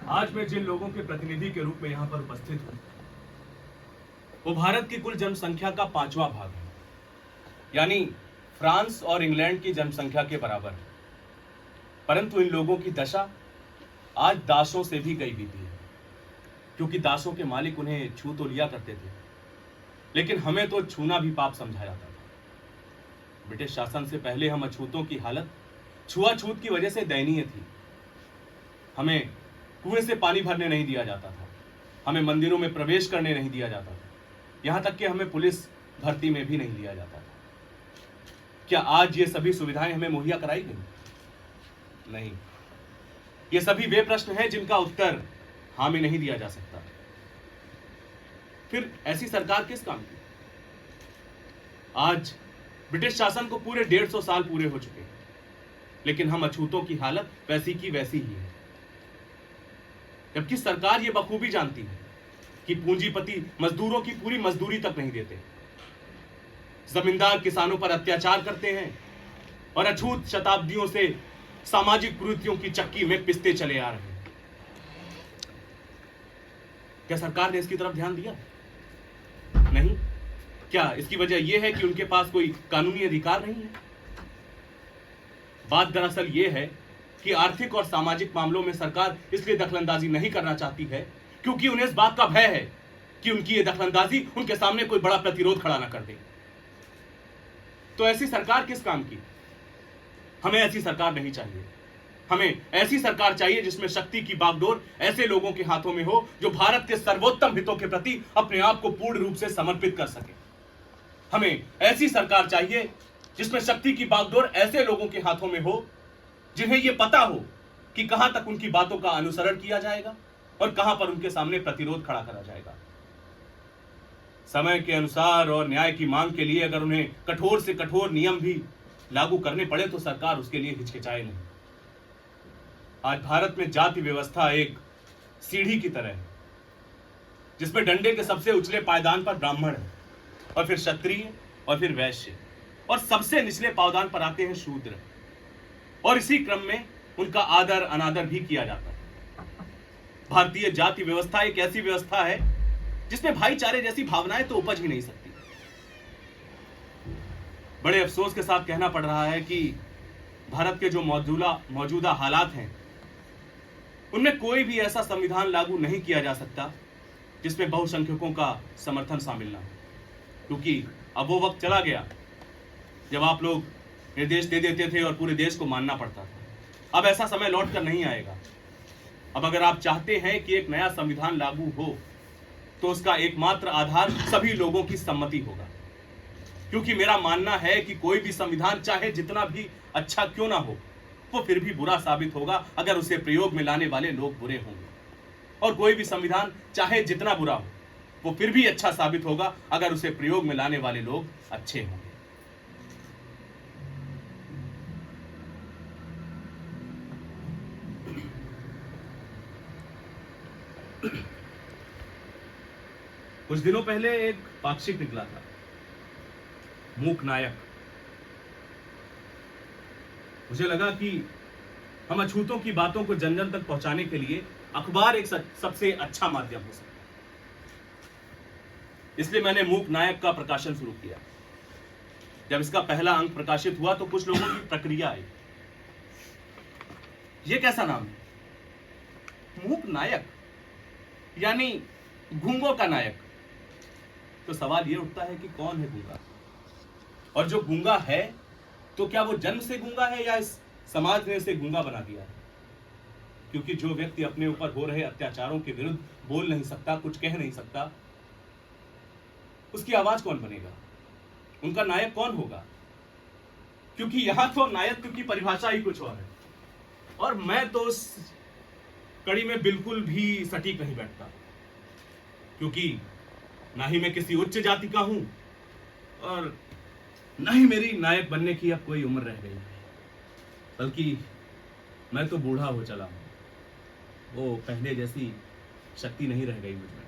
आज मैं जिन लोगों के प्रतिनिधि के रूप में यहां पर उपस्थित हूं, वो भारत की कुल जनसंख्या का 5वां भाग है, यानी फ्रांस और इंग्लैंड की जनसंख्या के बराबर है। परंतु इन लोगों की दशा आज दासों से भी गई बीती है, क्योंकि दासों के मालिक उन्हें छू तो लिया करते थे, लेकिन हमें तो छूना भी पाप समझा जाता था। ब्रिटिश शासन से पहले हम अछूतों की हालत छुआछूत की वजह से दयनीय थी। हमें कुएं से पानी भरने नहीं दिया जाता था, हमें मंदिरों में प्रवेश करने नहीं दिया जाता था, यहां तक कि हमें पुलिस भर्ती में भी नहीं लिया जाता था। क्या आज ये सभी सुविधाएं हमें मुहैया कराई गई? नहीं। ये सभी वे प्रश्न हैं जिनका उत्तर हाँ में नहीं दिया जा सकता। फिर ऐसी सरकार किस काम की? आज ब्रिटिश शासन को पूरे 150 साल पूरे हो चुके हैं, लेकिन हम अछूतों की हालत वैसी की वैसी ही है। जबकि सरकार ये बखूबी जानती है कि पूंजीपति मजदूरों की पूरी मजदूरी तक नहीं देते, जमींदार किसानों पर अत्याचार करते हैं और अछूत शताब्दियों से सामाजिक कुरीतियों की चक्की में पिसते चले आ रहे हैं। क्या सरकार ने इसकी तरफ ध्यान दिया? नहीं। क्या इसकी वजह यह है कि उनके पास कोई कानूनी अधिकार नहीं है? बात दरअसल यह है कि आर्थिक और सामाजिक मामलों में सरकार इसलिए दखलंदाजी नहीं करना चाहती है क्योंकि उन्हें इस बात का भय है कि उनकी यह दखलंदाजी उनके सामने कोई बड़ा प्रतिरोध खड़ा ना कर दे। तो ऐसी सरकार किस काम की? हमें ऐसी सरकार नहीं चाहिए। हमें ऐसी सरकार चाहिए जिसमें शक्ति की बागडोर ऐसे लोगों के हाथों में हो जो भारत के सर्वोत्तम हितों के प्रति अपने आप को पूर्ण रूप से समर्पित कर सके। हमें ऐसी सरकार चाहिए जिसमें शक्ति की बागडोर ऐसे लोगों के हाथों में हो जिन्हें यह पता हो कि कहां तक उनकी बातों का अनुसरण किया जाएगा और कहां पर उनके सामने प्रतिरोध खड़ा करा जाएगा। समय के अनुसार और न्याय की मांग के लिए अगर उन्हें कठोर से कठोर नियम भी लागू करने पड़े तो सरकार उसके लिए हिचकिचाए नहीं। आज भारत में जाति व्यवस्था एक सीढ़ी की तरह है, जिसमें डंडे के सबसे उछले पायदान पर ब्राह्मण है, और फिर क्षत्रिय, और फिर वैश्य, और सबसे निचले पायदान पर आते हैं शूद्र, और इसी क्रम में उनका आदर अनादर भी किया जाता है। भारतीय जाति व्यवस्था एक ऐसी व्यवस्था है जिसमें भाईचारे जैसी भावनाएं तो उपज ही नहीं सकती। बड़े अफसोस के साथ कहना पड़ रहा है कि भारत के जो मौजूदा हालात हैं उनमें कोई भी ऐसा संविधान लागू नहीं किया जा सकता जिसमें बहुसंख्यकों का समर्थन शामिल ना हो, क्योंकि अब वो वक्त चला गया जब आप लोग निर्देश दे देते थे और पूरे देश को मानना पड़ता था। अब ऐसा समय लौट कर नहीं आएगा। अब अगर आप चाहते हैं कि एक नया संविधान लागू हो तो उसका एकमात्र आधार सभी लोगों की सम्मति होगा, क्योंकि मेरा मानना है कि कोई भी संविधान चाहे जितना भी अच्छा क्यों ना हो, वो फिर भी बुरा साबित होगा अगर उसे प्रयोग में लाने वाले लोग बुरे होंगे, और कोई भी संविधान चाहे जितना बुरा हो वो फिर भी अच्छा साबित होगा अगर उसे प्रयोग में लाने वाले लोग अच्छे होंगे। कुछ दिनों पहले एक पाक्षिक निकला था, मूक नायक। मुझे लगा कि हम अछूतों की बातों को जन जन तक पहुंचाने के लिए अखबार एक सबसे अच्छा माध्यम हो सकता है। इसलिए मैंने मूक नायक का प्रकाशन शुरू किया। जब इसका पहला अंक प्रकाशित हुआ तो कुछ लोगों की प्रतिक्रिया आई, ये कैसा नाम है, मूक नायक, यानी गूंगों का नायक। तो सवाल यह उठता है कि कौन है गूंगा, और जो गूंगा है तो क्या वो जन्म से गूंगा है या इस समाज ने उसे गूंगा बना दिया है? क्योंकि जो व्यक्ति अपने ऊपर हो रहे अत्याचारों के विरुद्ध बोल नहीं सकता, कुछ कह नहीं सकता, उसकी आवाज कौन बनेगा? उनका नायक कौन होगा? क्योंकि यहां तो नायक की परिभाषा ही कुछ और है, और मैं तो उस कड़ी में बिल्कुल भी सटीक नहीं बैठता, क्योंकि ना ही मैं किसी उच्च जाति का हूं और ना ही मेरी नायक बनने की अब कोई उम्र रह गई है, बल्कि मैं तो बूढ़ा हो चला हूं। वो पहले जैसी शक्ति नहीं रह गई मुझ में।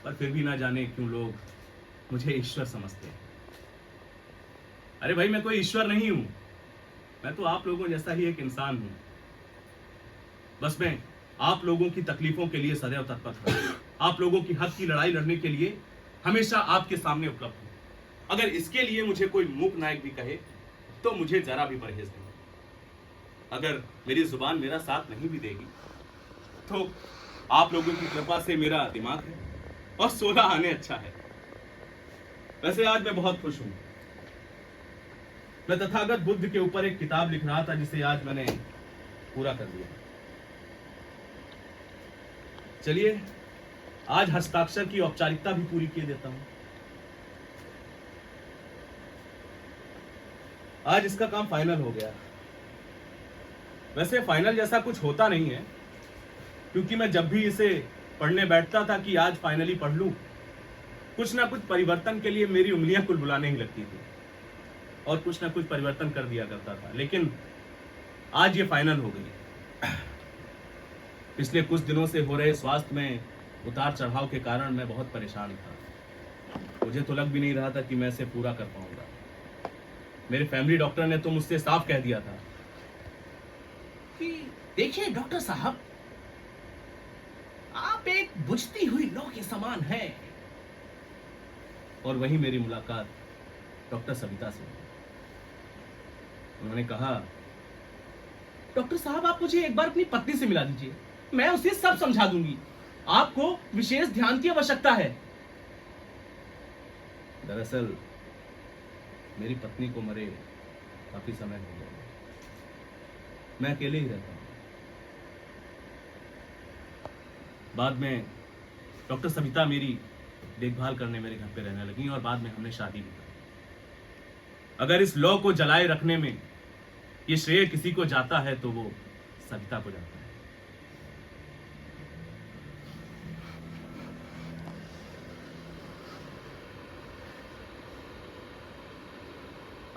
पर फिर भी ना जाने क्यों लोग मुझे ईश्वर समझते हैं। अरे भाई, मैं कोई ईश्वर नहीं हूं, मैं तो आप लोगों जैसा ही एक इंसान हूं। बस मैं आप लोगों की तकलीफों के लिए सदैव तत्पर हूं, आप लोगों की हक की लड़ाई लड़ने के लिए हमेशा आपके सामने उपलब्ध हूं। अगर इसके लिए मुझे कोई मूक नायक भी कहे तो मुझे जरा भी परहेज नहीं। अगर मेरी जुबान मेरा साथ नहीं भी देगी तो आप लोगों की कृपा से मेरा दिमाग है और 16 आने अच्छा है। वैसे आज मैं बहुत खुश हूं। मैं तथागत बुद्ध के ऊपर एक किताब लिख रहा था जिसे आज मैंने पूरा कर दिया। चलिए आज हस्ताक्षर की औपचारिकता भी पूरी किए देता हूं। आज इसका काम फाइनल हो गया। वैसे फाइनल जैसा कुछ होता नहीं है, क्योंकि मैं जब भी इसे पढ़ने बैठता था कि आज फाइनली पढ़ लूं, कुछ ना कुछ परिवर्तन के लिए मेरी उंगलियां कुलबुलाने ही लगती थी और कुछ ना कुछ परिवर्तन कर दिया करता था। लेकिन आज ये फाइनल हो गई। पिछले कुछ दिनों से हो रहे स्वास्थ्य में उतार चढ़ाव के कारण मैं बहुत परेशान था। मुझे तो लग भी नहीं रहा था कि मैं इसे पूरा कर पाऊंगा। मेरे फैमिली डॉक्टर ने तो मुझसे साफ कह दिया था कि देखिए डॉक्टर साहब, आप एक बुझती हुई लौ के समान हैं। और वहीं मेरी मुलाकात डॉक्टर सविता से हुई। उन्होंने कहा, डॉक्टर साहब आप मुझे एक बार अपनी पत्नी से मिला दीजिए, मैं उसे सब समझा दूंगी। आपको विशेष ध्यान की आवश्यकता है। दरअसल मेरी पत्नी को मरे काफी समय हो गया। मैं अकेले ही रहता हूं। बाद में डॉक्टर सविता मेरी देखभाल करने मेरे घर पे रहने लगी और बाद में हमने शादी भी की। अगर इस लॉ को जलाए रखने में ये श्रेय किसी को जाता है तो वो सविता को जाता है।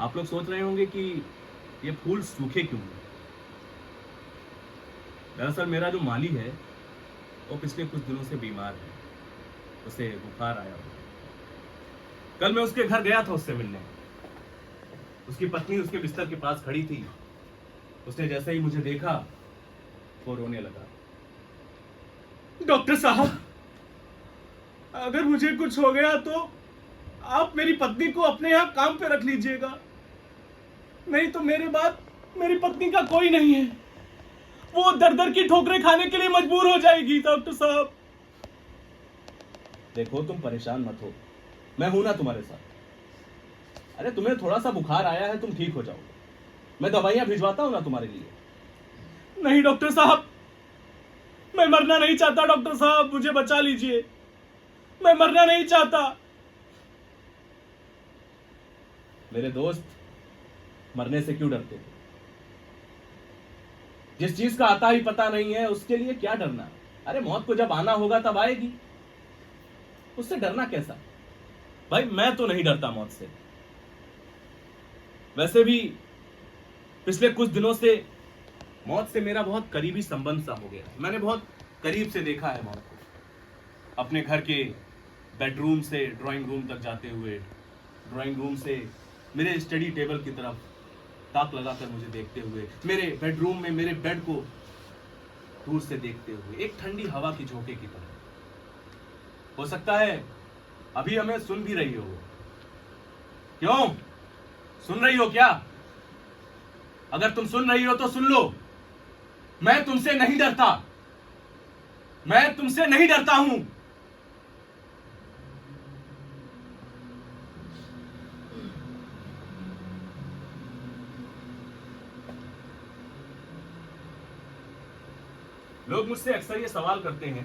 आप लोग सोच रहे होंगे कि ये फूल सूखे क्यों हैं। दरअसल मेरा जो माली है वो पिछले कुछ दिनों से बीमार है, उसे बुखार आया हुआ। कल मैं उसके घर गया था उससे मिलने। उसकी पत्नी उसके बिस्तर के पास खड़ी थी। उसने जैसे ही मुझे देखा वो रोने लगा। डॉक्टर साहब, अगर मुझे कुछ हो गया तो आप मेरी पत्नी को अपने यहां काम पे रख लीजिएगा, नहीं तो मेरे बाद मेरी पत्नी का कोई नहीं है। वो दर दर की ठोकरें खाने के लिए मजबूर हो जाएगी। डॉक्टर साहब देखो, तुम परेशान मत हो, मैं हूं ना तुम्हारे साथ। अरे तुम्हें थोड़ा सा बुखार आया है, तुम ठीक हो जाओगे। मैं दवाइयां भिजवाता हूं ना तुम्हारे लिए। नहीं डॉक्टर साहब, मैं मरना नहीं चाहता। डॉक्टर साहब मुझे बचा लीजिए, मैं मरना नहीं चाहता। मेरे दोस्त मरने से क्यों डरते हैं? जिस चीज का आता ही पता नहीं है उसके लिए क्या डरना। अरे मौत को जब आना होगा तब आएगी, उससे डरना कैसा? भाई मैं तो नहीं डरता मौत से। वैसे भी पिछले कुछ दिनों से मौत से मेरा बहुत करीबी संबंध सा हो गया। मैंने बहुत करीब से देखा है मौत को, अपने घर के बेडरूम से ड्राइंग रूम तक जाते हुए, ड्राइंग रूम से मेरे स्टडी टेबल की तरफ ताक लगाकर मुझे देखते हुए, मेरे बेडरूम में मेरे बेड को दूर से देखते हुए, एक ठंडी हवा की झोंके की तरह। हो सकता है अभी हमें सुन भी रही हो। क्यों सुन रही हो क्या? अगर तुम सुन रही हो तो सुन लो, मैं तुमसे नहीं डरता, मैं तुमसे नहीं डरता हूं। लोग मुझसे अक्सर ये सवाल करते हैं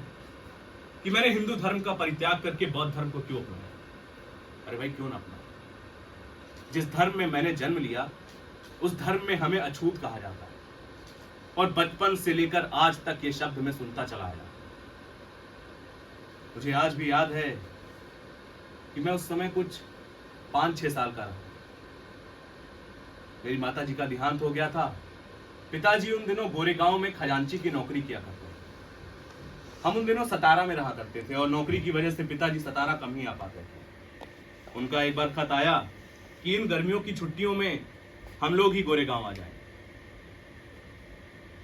कि मैंने हिंदू धर्म का परित्याग करके बौद्ध धर्म को क्यों अपनाया। अरे भाई क्यों ना अपना? जिस धर्म में मैंने जन्म लिया उस धर्म में हमें अछूत कहा जाता है और बचपन से लेकर आज तक ये शब्द मैं सुनता चला आया। मुझे आज भी याद है कि मैं उस समय कुछ 5-6 साल का रहा। मेरी माताजी का देहांत हो गया था। पिताजी उन दिनों गोरेगांव में खजांची की नौकरी किया करते थे। हम उन दिनों सतारा में रहा करते थे और नौकरी की वजह से पिताजी सतारा कम ही आ पाते थे। उनका एक बार खत आया कि इन गर्मियों की छुट्टियों में हम लोग ही गोरेगांव आ जाएं।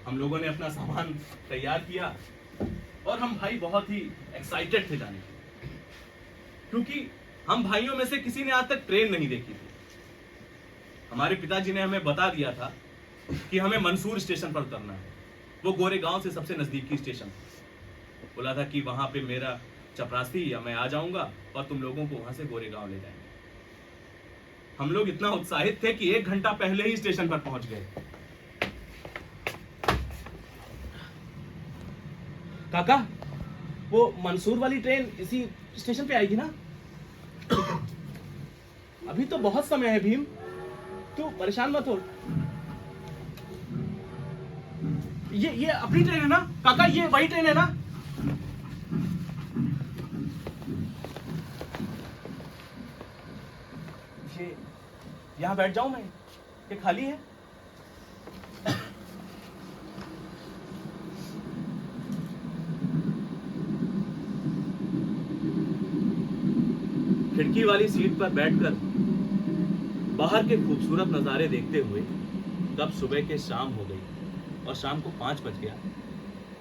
हम लोगों ने अपना सामान तैयार किया और हम भाई बहुत ही एक्साइटेड थे जाने के लिए, क्योंकि हम भाइयों में से किसी ने आज तक ट्रेन नहीं देखी थी। हमारे पिताजी ने हमें बता दिया था कि हमें मंसूर स्टेशन पर उतरना है। वो गोरेगांव से सबसे नजदीकी स्टेशन था। बोला था कि वहां पे मेरा चपरासी या मैं आ जाऊंगा और तुम लोगों को वहां से गोरेगांव ले जाएंगे। हम लोग इतना उत्साहित थे कि 1 घंटा पहले ही स्टेशन पर पहुंच गए। काका, वो मंसूर वाली ट्रेन इसी स्टेशन पे आएगी ना? अभी तो बहुत समय है भीम, तू परेशान मत हो। ये अपनी ट्रेन है ना काका? ये वही ट्रेन है ना? ये यहां बैठ जाऊं मैं? ये खाली है? खिड़की वाली सीट पर बैठकर बाहर के खूबसूरत नज़ारे देखते हुए कब सुबह के शाम हो गई और शाम को 5 बज गया,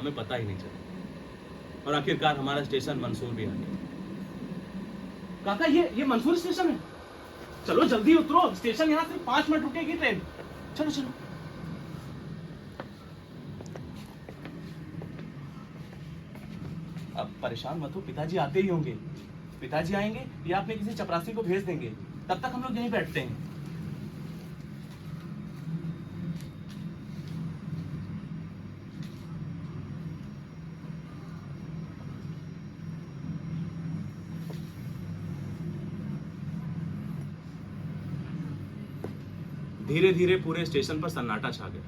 हमें पता ही नहीं चला। और आखिरकार हमारा स्टेशन मंसूर भी आ गया। काका, ये मंसूर स्टेशन है? चलो जल्दी उतरो, स्टेशन यहाँ से 5 मिनट रुकेगी ट्रेन। चलो चलो। अब परेशान मत हो, पिताजी आते ही होंगे। पिताजी आएंगे या अपने किसी चपरासी को भेज देंगे, तब तक हम लोग यहीं बैठते हैं। धीरे धीरे पूरे स्टेशन पर सन्नाटा छा गया,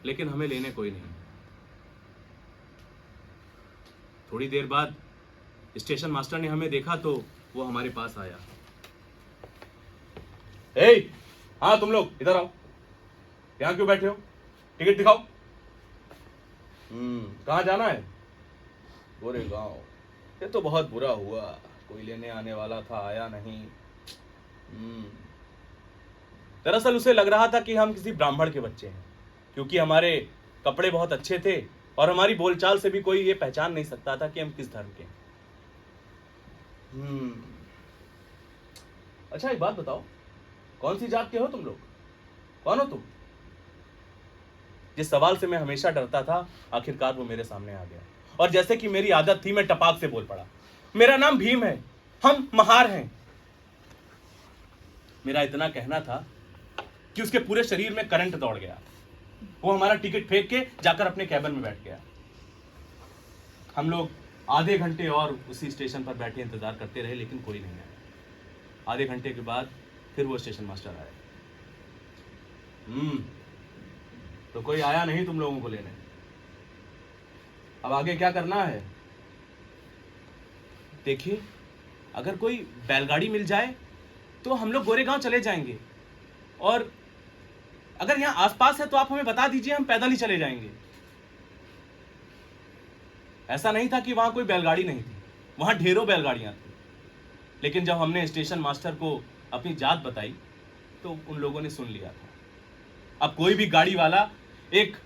लेकिन हमें लेने कोई नहीं। थोड़ी देर बाद स्टेशन मास्टर ने हमें देखा तो वो हमारे पास आया। हाँ तुम लोग इधर आओ। यहाँ क्यों बैठे हो? टिकट दिखाओ। कहाँ जाना है? गोरेगांव। ये तो बहुत बुरा हुआ, कोई लेने आने वाला था, आया नहीं। दरअसल उसे लग रहा था कि हम किसी ब्राह्मण के बच्चे हैं, क्योंकि हमारे कपड़े बहुत अच्छे थे और हमारी बोलचाल से भी कोई ये पहचान नहीं सकता था कि हम किस धर्म के हैं। अच्छा एक बात बताओ, कौन सी जात के हो तुम लोग? कौन हो तुम? जिस सवाल से मैं हमेशा डरता था, आखिरकार वो मेरे सामने आ गया। और जैसे कि मेरी आदत थी, मैं टपाक से बोल पड़ा, मेरा नाम भीम है, हम महार हैं। मेरा इतना कहना था कि उसके पूरे शरीर में करंट दौड़ गया। वो हमारा टिकट फेंक के जाकर अपने कैबिन में बैठ गया। हम लोग आधे घंटे और उसी स्टेशन पर बैठे इंतजार करते रहे, लेकिन कोई नहीं आया। आधे घंटे के बाद फिर वो स्टेशन मास्टर आया। तो कोई आया नहीं तुम लोगों को लेने। अब आगे क्या करना है? देखिए, अगर कोई बैलगाड़ी मिल जाए तो हम लोग गोरेगांव चले जाएंगे, और अगर यहाँ आसपास है तो आप हमें बता दीजिए, हम पैदल ही चले जाएंगे। ऐसा नहीं था कि वहां कोई बैलगाड़ी नहीं थी, वहां ढेरों बैलगाड़ियां थी। लेकिन जब हमने स्टेशन मास्टर को अपनी जात बताई तो उन लोगों ने सुन लिया था। अब कोई भी गाड़ी वाला एक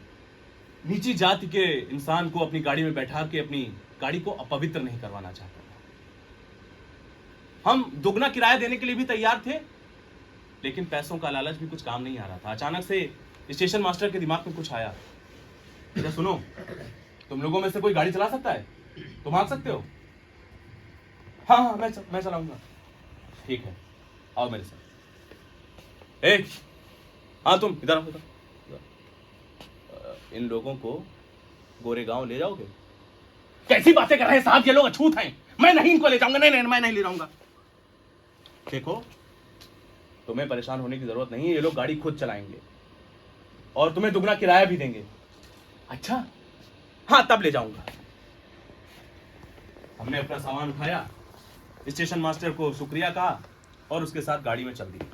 नीची जाति के इंसान को अपनी गाड़ी में बैठा के अपनी गाड़ी को अपवित्र नहीं करवाना चाहता था। हम दुगना किराया देने के लिए भी तैयार थे, लेकिन पैसों का लालच भी कुछ काम नहीं आ रहा था। अचानक से स्टेशन मास्टर के दिमाग में कुछ आया। क्या सुनो, तुम लोगों में से कोई गाड़ी चला सकता है? तुम आ सकते हो? हाँ मैं चलाऊंगा। ठीक है, आओ मेरे साथ। हाँ तुम इधर आओ। इन लोगों को गोरेगांव ले जाओगे? कैसी बातें कर रहे हैं साहब, ये लोग अछूत हैं। मैं नहीं इनको ले जाऊंगा। नहीं मैं नहीं ले जाऊंगा। देखो, तुम्हें परेशान होने की जरूरत नहीं है, ये लोग गाड़ी खुद चलाएंगे और तुम्हें दुगना किराया भी देंगे। अच्छा, हाँ तब ले जाऊंगा। हमने अपना सामान उठाया, स्टेशन मास्टर को शुक्रिया कहा और उसके साथ गाड़ी में चल दिए।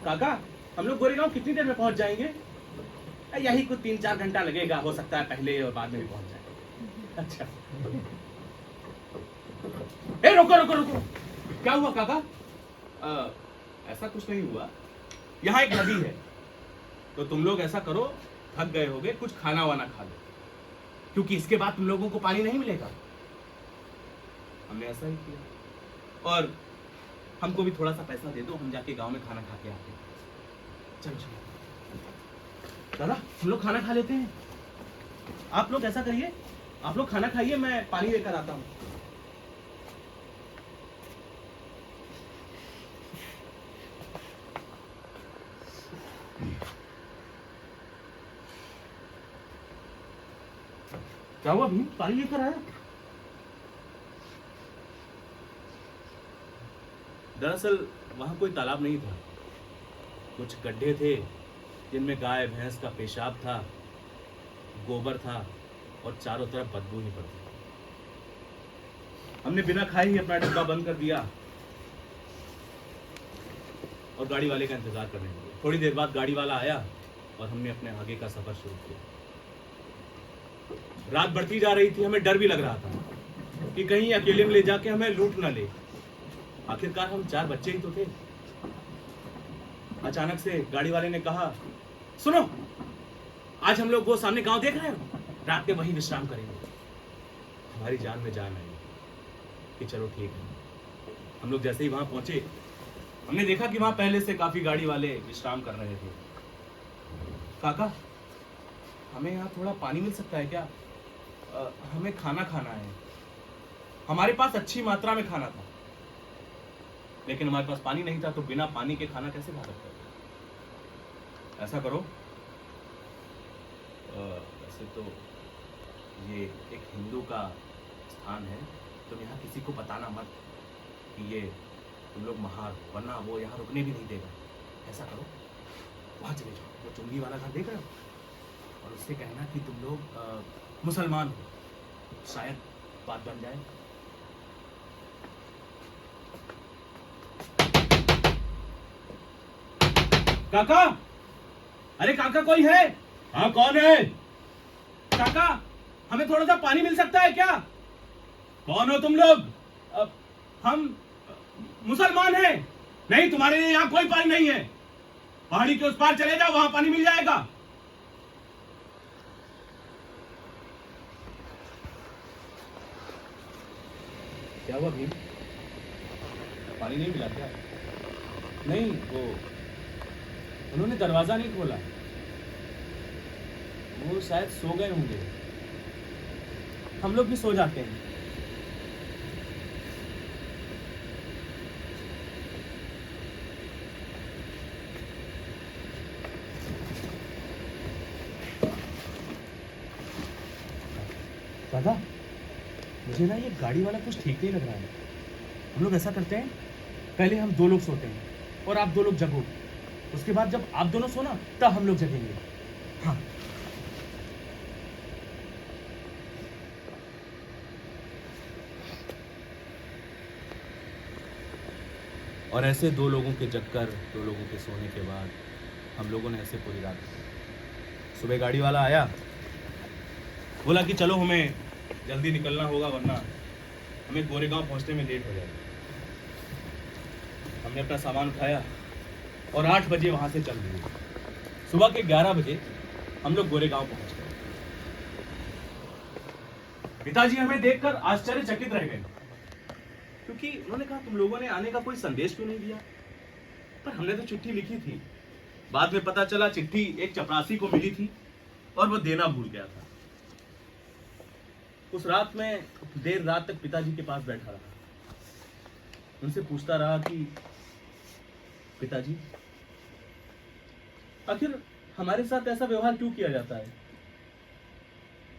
काका, हम लोग गोरेगांव कितनी देर में पहुंच जाएंगे? यही कुछ 3-4 घंटा लगेगा, हो सकता है पहले और बाद में भी पहुंच जाए। अच्छा, रुको। क्या हुआ काका? ऐसा कुछ नहीं हुआ। यहाँ एक नदी है, तो तुम लोग ऐसा करो, थक गए होगे, कुछ खाना वाना खा लो, क्योंकि इसके बाद तुम लोगों को पानी नहीं मिलेगा। हमने ऐसा ही किया, और हमको भी थोड़ा सा पैसा दे दो, हम जाके गांव में खाना खा के आते हैं। चलो चलो दादा, हम लोग खाना खा लेते हैं। आप लोग ऐसा करिए, आप लोग खाना खाइए, मैं पानी लेकर आता हूँ। क्या हुआ भीम, पानी लेकर आया? दरअसल वहां कोई तालाब नहीं था, कुछ गड्ढे थे जिनमें गाय भैंस का पेशाब था, गोबर था, और चारों तरफ बदबू ही पड़ती। हमने बिना खाए ही अपना डब्बा बंद कर दिया और गाड़ी वाले का इंतजार करने लगे। थोड़ी देर बाद गाड़ी वाला आया और हमने अपने आगे का सफर शुरू किया। रात बढ़ती जा रही थी, हमें डर भी लग रहा था कि कहीं अकेले में ले जाके हमें लूट ना ले। आखिरकार हम 4 बच्चे ही तो थे। अचानक से गाड़ी वाले ने कहा, सुनो, आज हम लोग वो सामने गांव देख रहे हो, रात में वहीं विश्राम करेंगे। हमारी जान में जान आई कि चलो ठीक है। हम लोग जैसे ही वहां पहुंचे, हमने देखा कि वहां पहले से काफी गाड़ी वाले विश्राम कर रहे थे। काका, हमें यहाँ थोड़ा पानी मिल सकता है क्या? हमें खाना खाना है। हमारे पास अच्छी मात्रा में खाना था, लेकिन हमारे पास पानी नहीं था, तो बिना पानी के खाना कैसे खा सकते? ऐसा करो, वैसे तो ये एक हिंदू का स्थान है, तुम यहाँ किसी को बताना मत कि ये तुम लोग महार, वरना वो यहाँ रुकने भी नहीं देगा। ऐसा करो, वहाँ चले जाओ, वो चुंगी वाला घर देख रहे हो, और उससे कहना कि तुम लोग मुसलमान हो, शायद बात बन जाए। काका, अरे काका, कोई है? हाँ, कौन है? काका, हमें थोड़ा सा पानी मिल सकता है क्या? कौन हो तुम लोग? हम मुसलमान हैं। नहीं, तुम्हारे लिए यहाँ कोई पानी नहीं है। पहाड़ी के उस पार चले जाओ, वहां पानी मिल जाएगा। क्या हुआ भीम, पानी नहीं मिला क्या? नहीं, वो उन्होंने दरवाजा नहीं खोला, वो शायद सो गए होंगे। हम लोग भी सो जाते हैं। दादा, मुझे ना ये गाड़ी वाला कुछ ठीक नहीं लग रहा है। हम लोग ऐसा करते हैं, पहले हम 2 लोग सोते हैं और आप 2 लोग जगो, उसके बाद जब आप दोनों सोना तब हम लोग जगेंगे। हाँ। और ऐसे 2 लोगों के जगकर, 2 लोगों के सोने के बाद हम लोगों ने ऐसे पूरी रात। सुबह गाड़ी वाला आया, बोला कि चलो हमें जल्दी निकलना होगा, वरना हमें गोरेगांव पहुंचने में लेट हो जाएगा। हमने अपना सामान उठाया और 8 बजे वहां से चल दिए। सुबह के 11 बजे हम लोग गोरेगांव पहुंच गए। पिताजी हमें देखकर आश्चर्यचकित रह गए, क्योंकि उन्होंने कहा, तुम लोगों ने आने का कोई संदेश क्यों नहीं दिया? पर हमने तो चिट्ठी लिखी थी। बाद में पता चला चिट्ठी एक चपरासी को मिली थी और वो देना भूल गया था। उस रात में देर रात तक पिताजी के पास बैठा रहा, उनसे पूछता रहा कि पिताजी, आखिर हमारे साथ ऐसा व्यवहार क्यों किया जाता है?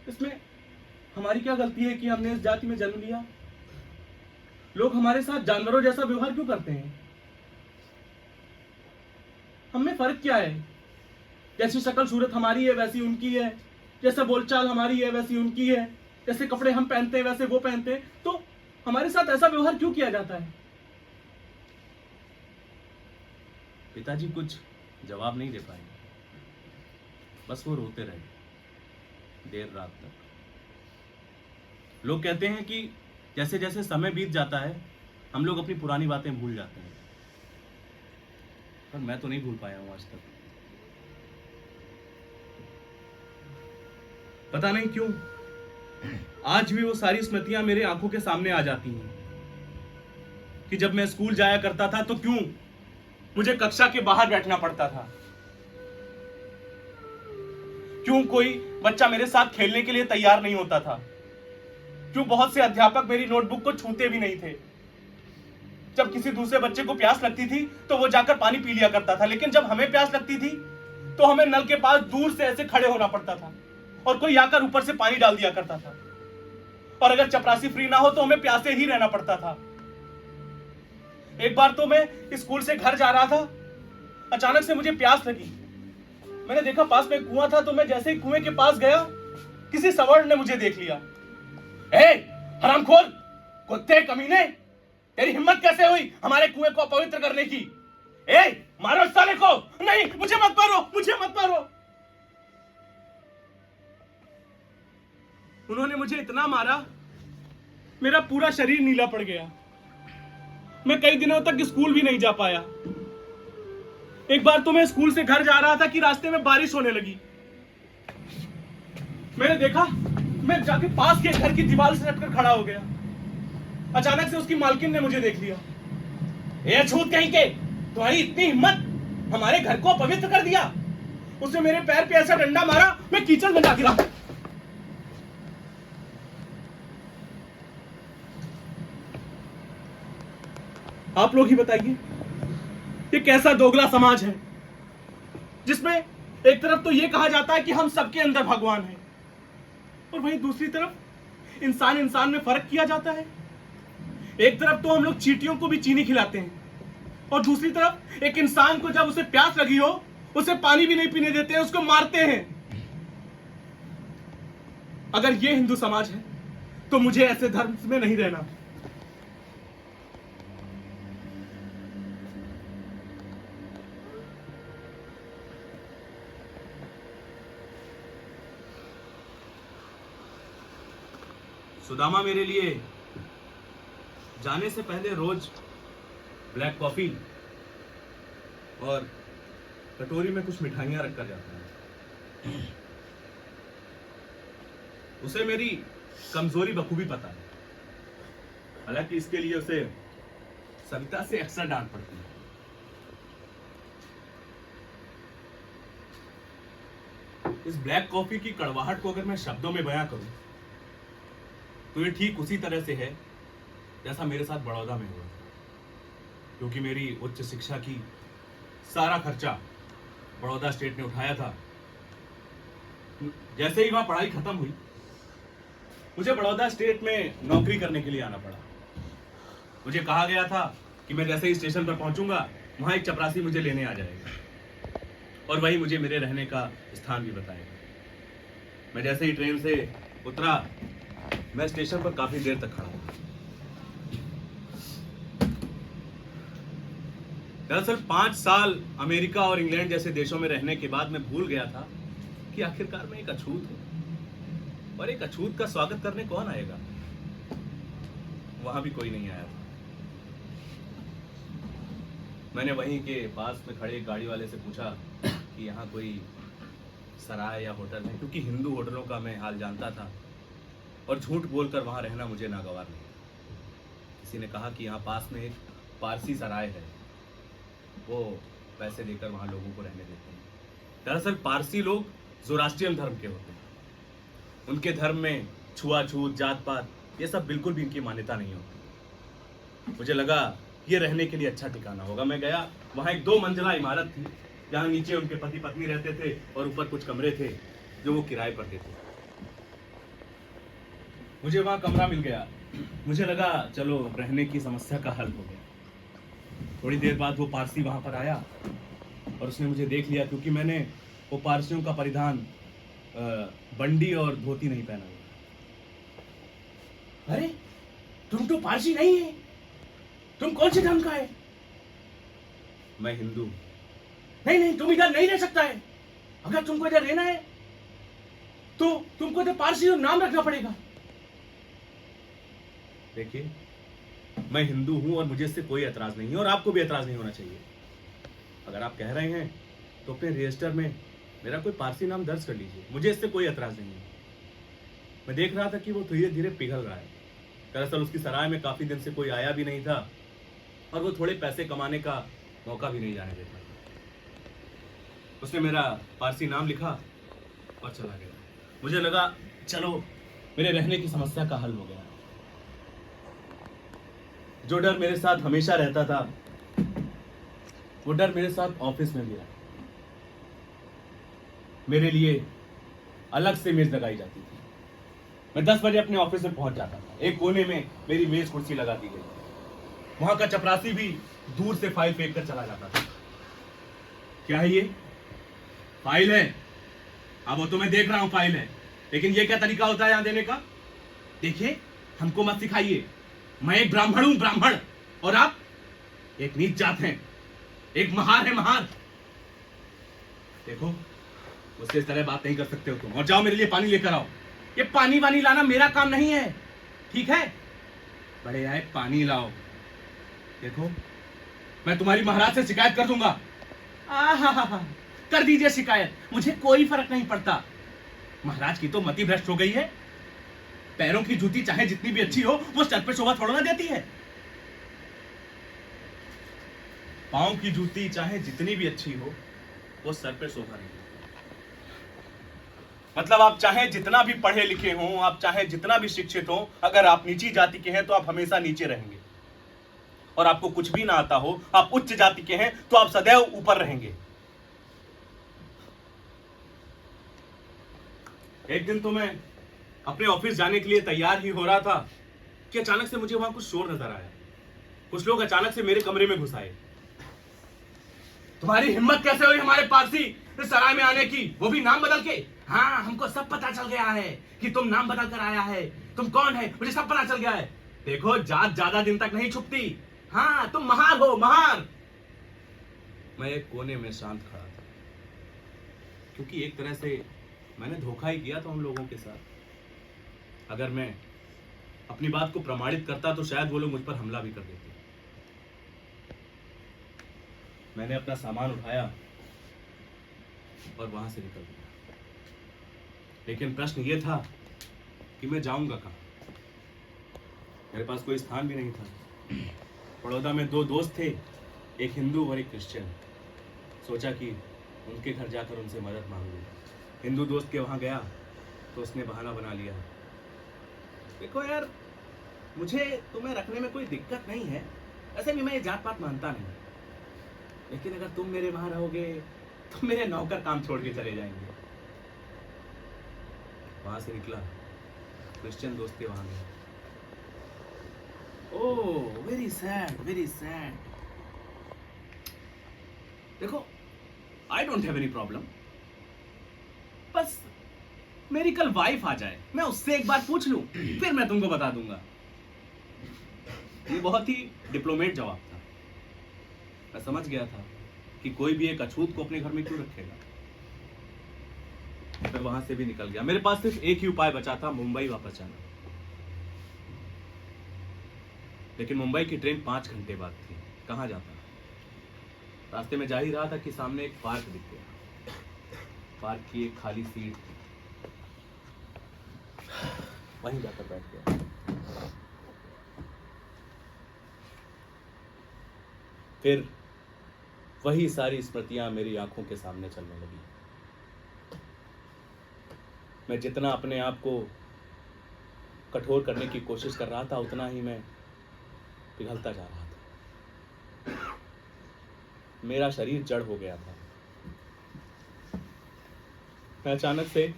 इसमें हमारी क्या गलती है कि हमने इस जाति में जन्म लिया? लोग हमारे साथ जानवरों जैसा व्यवहार क्यों करते हैं? हमें फर्क क्या है? जैसी शक्ल सूरत हमारी है वैसी उनकी है, जैसा बोलचाल हमारी है वैसी उनकी है, जैसे कपड़े हम पहनते हैं वैसे वो पहनते हैं, तो हमारे साथ ऐसा व्यवहार क्यों किया जाता है? पिताजी कुछ जवाब नहीं दे पाए, बस वो रोते रहे देर रात तक। लोग कहते हैं कि जैसे जैसे समय बीत जाता है, हम लोग अपनी पुरानी बातें भूल जाते हैं, पर मैं तो नहीं भूल पाया हूं आज तक। पता नहीं क्यों आज भी वो सारी स्मृतियां मेरे आंखों के सामने आ जाती हैं कि जब मैं स्कूल जाया करता था तो क्यों मुझे कक्षा के बाहर बैठना पड़ता था, क्यों कोई बच्चा मेरे साथ खेलने के लिए तैयार नहीं होता था, क्यों बहुत से अध्यापक मेरी नोटबुक को छूते भी नहीं थे। जब किसी दूसरे बच्चे को प्यास लगती थी तो वो जाकर पानी पी लिया करता था, लेकिन जब हमें प्यास लगती थी तो हमें नल के पास दूर से ऐसे खड़े होना पड़ता था और कोई आकर ऊपर से पानी डाल दिया करता था, और अगर चपरासी फ्री ना हो तो हमें प्यासे ही रहना पड़ता था। एक बार तो मैं स्कूल से घर जा रहा था, अचानक से मुझे प्यास लगी। मैंने देखा पास में कुआं था, तो मैं जैसे ही कुएं के पास गया किसी सवर्ण ने मुझे देख लिया। ए हरामखोर, कुत्ते कमीने, तेरी हिम्मत कैसे हुई हमारे कुएं को अपवित्र करने की? ए मारो इस साले को। नहीं, मुझे मत मारो, मुझे मत मारो। उन्होंने मुझे इतना मारा मेरा पूरा शरीर नीला पड़ गया। मैं कई दिनों तक स्कूल भी नहीं जा पाया। एक बार तो मैं स्कूल से घर जा रहा था कि रास्ते में बारिश होने लगी। मैंने देखा, मैं जाके पास के घर की दीवार से हटकर खड़ा हो गया। अचानक से उसकी मालकिन ने मुझे देख लिया। ये छूत कहीं के, तुम्हारी इतनी हिम्मत, हमारे घर को अपवित्र कर दिया। उसने मेरे पैर पे ऐसा डंडा मारा, मैं कीचड़ में जा गिरा। आप लोग ही बताइए, ये कैसा दोगला समाज है जिसमें एक तरफ तो ये कहा जाता है कि हम सबके अंदर भगवान हैं, और वहीं दूसरी तरफ इंसान इंसान में फर्क किया जाता है। एक तरफ तो हम लोग चींटियों को भी चीनी खिलाते हैं, और दूसरी तरफ एक इंसान को जब उसे प्यास लगी हो उसे पानी भी नहीं पीने देते हैं, उसको मारते हैं। अगर ये हिंदू समाज है तो मुझे ऐसे धर्म में नहीं रहना। सुदामा मेरे लिए जाने से पहले रोज ब्लैक कॉफी और कटोरी में कुछ मिठाइयां रखकर जाता है। उसे मेरी कमजोरी बखूबी पता है, हालांकि इसके लिए उसे सविता से अक्सर डांट पड़ती है। इस ब्लैक कॉफी की कड़वाहट को अगर मैं शब्दों में बयां करूं तो ये ठीक उसी तरह से है जैसा मेरे साथ बड़ौदा में हुआ, क्योंकि मेरी उच्च शिक्षा की सारा खर्चा बड़ौदा स्टेट ने उठाया था। जैसे ही वहां पढ़ाई खत्म हुई मुझे बड़ौदा स्टेट में नौकरी करने के लिए आना पड़ा। मुझे कहा गया था कि मैं जैसे ही स्टेशन पर पहुंचूंगा वहां एक चपरासी मुझे लेने आ जाएगा और वही मुझे मेरे रहने का स्थान भी बताएगा। मैं जैसे ही ट्रेन से उतरा मैं स्टेशन पर काफी देर तक खड़ा हुआ। दरअसल 5 साल अमेरिका और इंग्लैंड जैसे देशों में रहने के बाद मैं भूल गया था कि आखिरकार मैं एक अछूत हूं, और एक अछूत का स्वागत करने कौन आएगा। वहां भी कोई नहीं आया था। मैंने वहीं के पास में खड़े एक गाड़ी वाले से पूछा कि यहाँ कोई सराय या होटल है, क्योंकि हिंदू होटलों का मैं हाल जानता था और झूठ बोलकर वहां रहना मुझे नागवार नहीं। किसी ने कहा कि यहाँ पास में एक पारसी सराय है, वो पैसे देकर वहां लोगों को रहने देते हैं। दरअसल पारसी लोग ज़ोरास्ट्रियन धर्म के होते हैं। उनके धर्म में छुआछूत, जात पात, ये सब बिल्कुल भी इनकी मान्यता नहीं होती। मुझे लगा ये रहने के लिए अच्छा ठिकाना होगा। मैं गया, वहां एक 2 मंजिला इमारत थी जहां नीचे उनके पति पत्नी रहते थे और ऊपर कुछ कमरे थे जो वो किराए पर देते थे। मुझे वहां कमरा मिल गया। मुझे लगा चलो रहने की समस्या का हल हो गया। थोड़ी देर बाद वो पारसी वहां पर आया और उसने मुझे देख लिया, क्योंकि मैंने वो पारसियों का परिधान बंडी और धोती नहीं पहना हुआ। अरे तुम तो पारसी नहीं है, तुम कौन से धर्म का है? मैं हिंदू। नहीं नहीं, तुम इधर नहीं रह सकता है। अगर तुमको इधर रहना है तो तुमको इधर पारसी नाम रखना पड़ेगा। देखिए, मैं हिंदू हूं और मुझे इससे कोई एतराज नहीं है और आपको भी एतराज नहीं होना चाहिए। अगर आप कह रहे हैं तो अपने रजिस्टर में मेरा कोई पारसी नाम दर्ज कर लीजिए, मुझे इससे कोई एतराज नहीं है। मैं देख रहा था कि वो धीरे धीरे पिघल रहा है। दरअसल उसकी सराय में काफी दिन से कोई आया भी नहीं था और वो थोड़े पैसे कमाने का मौका भी नहीं जाने देता। उसने मेरा पारसी नाम लिखा और चला गया। मुझे लगा चलो मेरे रहने की समस्या का हल हो गया। जो डर मेरे साथ हमेशा रहता था वो डर मेरे साथ ऑफिस में भी रहा। मेरे लिए अलग से मेज लगाई जाती थी। मैं 10 बजे अपने ऑफिस में पहुंच जाता था। एक कोने में मेरी मेज कुर्सी लगा दी गई। वहां का चपरासी भी दूर से फाइल फेंक कर चला जाता था। क्या है ये? फाइल है। अब वो तो मैं देख रहा हूं फाइल है, लेकिन ये क्या तरीका होता है यहां देने का? देखिए, हमको मत सिखाइए। मैं एक ब्राह्मण हूं, ब्राह्मण, और आप एक नीच जात हैं, एक महार है, महार। देखो, मुझसे इस तरह बात नहीं कर सकते हो तुम। और जाओ मेरे लिए पानी लेकर आओ। ये पानी वानी लाना मेरा काम नहीं है, ठीक है? बड़े आए पानी लाओ। देखो, मैं तुम्हारी महाराज से शिकायत कर दूंगा। आहा, कर दीजिए शिकायत, मुझे कोई फर्क नहीं पड़ता। महाराज की तो मति भ्रष्ट हो गई है। पैरों की जूती चाहे जितनी भी अच्छी हो, वो सर पे शोभा थोड़ा ना देती है। पांव की जूती चाहे जितनी भी अच्छी हो, वो सर पे शोभा नहीं देती। मतलब आप चाहे जितना भी पढ़े लिखे हो, आप चाहे जितना भी शिक्षित हो, अगर आप नीची जाति के हैं तो आप हमेशा नीचे रहेंगे। और आपको कुछ भी ना आता हो, आप उच्च जाति के हैं तो आप सदैव ऊपर रहेंगे। एक दिन तो मैं अपने ऑफिस जाने के लिए तैयार ही हो रहा था कि अचानक से मुझे वहां कुछ शोर नजर आया। कुछ लोग अचानक से मेरे कमरे में घुस आए। तुम्हारी हिम्मत कैसे हुई हमारे पारसी इस सराय में आने की, वो भी नाम बदल के? हाँ, हमको सब पता चल गया है कि तुम नाम बदल कर आया है। तुम कौन है मुझे सब पता चल गया है। देखो, जात ज्यादा दिन तक नहीं छुपती। हाँ, तुम महार हो, महार। मैं एक कोने में शांत खड़ा था, क्योंकि एक तरह से मैंने धोखा ही किया था उन लोगों के साथ। अगर मैं अपनी बात को प्रमाणित करता तो शायद वो लोग मुझ पर हमला भी कर देते। मैंने अपना सामान उठाया और वहां से निकल गया। लेकिन प्रश्न ये था कि मैं जाऊंगा कहां? मेरे पास कोई स्थान भी नहीं था। बड़ौदा में 2 दोस्त थे, एक हिंदू और एक क्रिश्चियन। सोचा कि उनके घर जाकर उनसे मदद मांग लूं। हिंदू दोस्त के वहां गया तो उसने बहाना बना लिया, देखो यार, मुझे तुम्हें रखने में कोई दिक्कत नहीं है, ऐसे भी मैं ये जात पात मानता नहीं, लेकिन अगर तुम मेरे वहां रहोगे तो मेरे नौकर काम छोड़ के चले जाएंगे। वहां से निकला, क्रिश्चियन दोस्त के वहां गया। ओह, वेरी सैड, वेरी सैड। देखो, I don't have any problem, बस मेरी कल वाइफ आ जाए, मैं उससे एक बार पूछ लूं, फिर मैं तुमको बता दूंगा। ये बहुत ही डिप्लोमेट जवाब था। मैं समझ गया था कि कोई भी एक अछूत को अपने घर में क्यों रखेगा। मैं वहां से भी निकल गया। मेरे पास सिर्फ एक ही उपाय बचा था, मुंबई वापस जाना। लेकिन मुंबई की ट्रेन 5 घंटे बाद थी। कहां जाता? रास्ते में जा ही रहा था कि सामने एक पार्क दिख गया। पार्क की एक खाली सीट थी, वहीं जाकर बैठ गया। फिर वही सारी स्मृतियां मेरी आंखों के सामने चलने लगी। मैं जितना अपने आप को कठोर करने की कोशिश कर रहा था, उतना ही मैं पिघलता जा रहा था। मेरा शरीर जड़ हो गया था। मैं अचानक से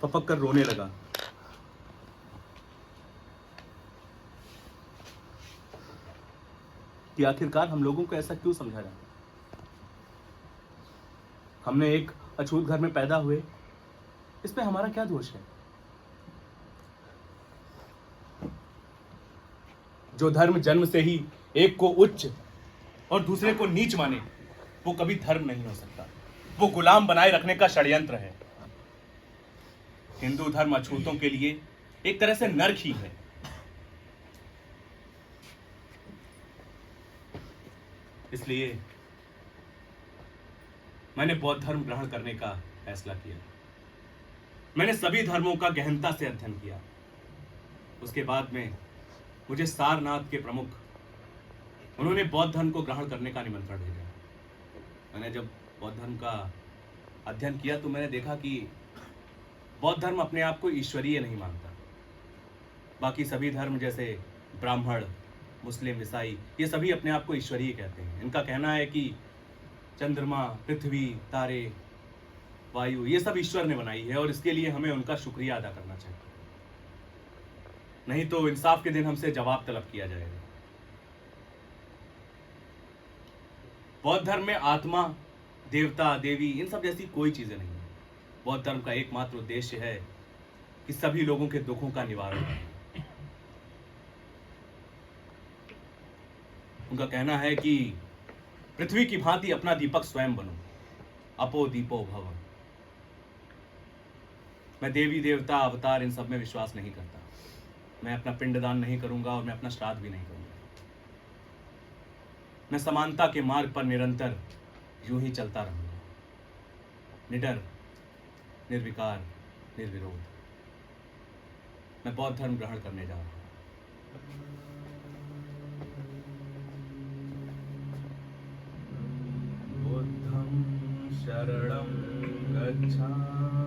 पपक कर रोने लगा। कि आखिरकार हम लोगों को ऐसा क्यों समझा जाता? हमने एक अछूत घर में पैदा हुए, इसमें हमारा क्या दोष है? जो धर्म जन्म से ही एक को उच्च और दूसरे को नीच माने, वो कभी धर्म नहीं हो सकता। वो गुलाम बनाए रखने का षड्यंत्र है। हिंदू धर्म अछूतों के लिए एक तरह से नर्क ही है। इसलिए मैंने बौद्ध धर्म ग्रहण करने का फैसला किया। मैंने सभी धर्मों का गहनता से अध्ययन किया। उसके बाद में मुझे सारनाथ के प्रमुख, उन्होंने बौद्ध धर्म को ग्रहण करने का निमंत्रण भेजा। मैंने जब बौद्ध धर्म का अध्ययन किया तो मैंने देखा कि बौद्ध धर्म अपने आप को ईश्वरीय नहीं मानता। बाकी सभी धर्म जैसे ब्राह्मण, मुस्लिम, ईसाई, ये सभी अपने आप को ईश्वरीय कहते हैं। इनका कहना है कि चंद्रमा, पृथ्वी, तारे, वायु, ये सब ईश्वर ने बनाई है और इसके लिए हमें उनका शुक्रिया अदा करना चाहिए, नहीं तो इंसाफ के दिन हमसे जवाब तलब किया जाएगा। बौद्ध धर्म में आत्मा, देवता, देवी, इन सब जैसी कोई चीजें नहीं है। बौद्ध धर्म का एकमात्र उद्देश्य है कि सभी लोगों के दुखों का निवारण करना। उनका कहना है कि पृथ्वी की भांति अपना दीपक स्वयं बनो, अपो दीपो भव। मैं देवी देवता, अवतार, इन सब में विश्वास नहीं करता। मैं अपना पिंडदान नहीं करूंगा और मैं अपना श्राद्ध भी नहीं करूंगा। मैं समानता के मार्ग पर निरंतर यूं ही चलता रहूंगा, निडर, निर्विकार, निर्विरोध। मैं बौद्ध धर्म ग्रहण करने जा रहा हूं। बुद्धं शरणं गच्छामि।